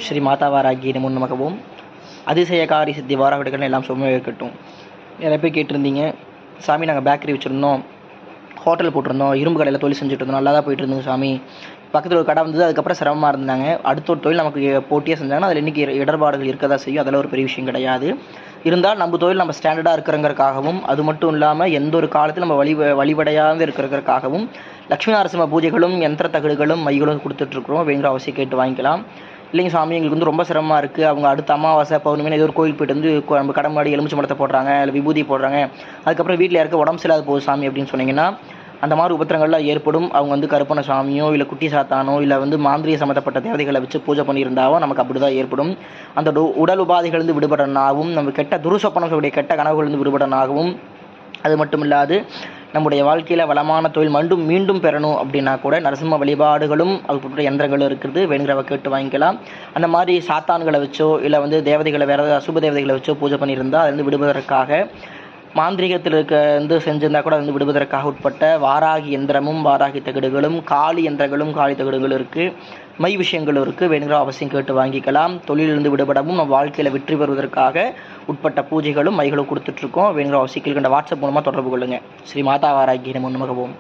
ஸ்ரீ மாதாவாராகிய நமோ நமக ஓம். அதிசயகாரி சித்தி வாராவிடுகள் எல்லாம் சும்மா இருக்கட்டும். நிறைய பேர் கேட்டிருந்தீங்க, சாமி நாங்கள் பேக்கரி வச்சுருந்தோம், ஹோட்டல் போட்டிருந்தோம், இரும்பு கடையில் தொழில் செஞ்சுட்டு இருந்தோம், நல்லா தான் போயிட்டு இருந்தோங்க சாமி. பக்கத்தில் ஒரு கடை வந்தது, அதுக்கப்புறம் சிரமமாக இருந்தாங்க. அடுத்த ஒரு தொழில் நமக்கு போட்டியாக செஞ்சாங்கன்னா அதில் இன்றைக்கி இடர்பாடுகள் இருக்க தான் செய்யும். அதெல்லாம் ஒரு பெரிய விஷயம் கிடையாது. இருந்தால் நம்ம தொழில் நம்ம ஸ்டாண்டர்டாக இருக்கிறங்கிறக்காகவும், அது மட்டும் இல்லாமல் எந்த ஒரு காலத்தில் நம்ம வழிபடையாத இருக்கிறதுக்காகவும் லட்சுமி நரசிம்ம பூஜைகளும் யந்திர தகடுகளும் மைகளும் கொடுத்துட்ருக்குறோம். வேணுங்கிற அவசியம் கேட்டு வாங்கிக்கலாம். இல்லைங்க சாமி, எங்களுக்கு வந்து ரொம்ப சிரமமாக இருக்குது, அவங்க அடுத்த அமாவாசை பௌர்ணமி ஏதோ ஒரு கோயில் போய்ட்டு வந்து நம்ம கடை முன்னாடி எலுமிச்சை மரத்தை போடுறாங்க, இல்லை விபூதி போடுறாங்க, அதுக்கப்புறம் வீட்டில் யாருக்கு உடம்பு சரியில்லாத போகுது சாமி அப்படின்னு சொன்னீங்கன்னா, அந்த மாதிரி உபத்திரங்கள்லாம் ஏற்படும். அவங்க வந்து கருப்பண சாமியோ இல்லை குட்டி சாத்தானோ இல்லை வந்து மாந்திரிக சம்மந்தப்பட்ட தேவதைகளை வச்சு பூஜை பண்ணியிருந்தாவோ நமக்கு அப்படி தான் ஏற்படும். அந்த உடல் உபாதைகள்ந்து விடுபடனாகவும், நம்ம கெட்ட துருசப்பனங்களுடைய கெட்ட கனவுகள்ந்து விடுபடனாகவும், அது மட்டும் இல்லாது நம்முடைய வாழ்க்கையில் வளமான தொழில் மீண்டும் பெறணும் அப்படின்னா கூட நரசிம்ம வழிபாடுகளும் அதுக்கு யந்திரங்களும் இருக்குது. வேணுங்கிறவ கேட்டு வாங்கிக்கலாம். அந்த மாதிரி சாத்தான்களை வச்சோ இல்லை வந்து தேவதைகளை வேறு ஏதாவது அசுப தேவதைகளை வச்சோ பூஜை பண்ணியிருந்தால் அதுலேருந்து விடுவதற்காக, மாந்திரிகத்தில் வந்து செஞ்சிருந்தால் கூட வந்து விடுவதற்காக உட்பட்ட வாராகி யந்திரமும் வாராகி தகடுகளும் காளி யந்திரங்களும் காளி தகடுகளும் இருக்குது. மை விஷயங்களும் இருக்குது. வேணுங்கிற அவசியம் கேட்டு வாங்கிக்கலாம். தொழிலிருந்து விடுபடவும் நம்ம வாழ்க்கையில் வெற்றி பெறுவதற்காக உட்பட்ட பூஜைகளும் மைகளும் கொடுத்துட்ருக்கோம். வேணுங்கிற அவசியம் கீழ்கண்ட வாட்ஸ்அப் மூலமாக தொடர்பு கொள்ளுங்கள். ஸ்ரீ மாதா வாராகி நமோ நமக ஓம்.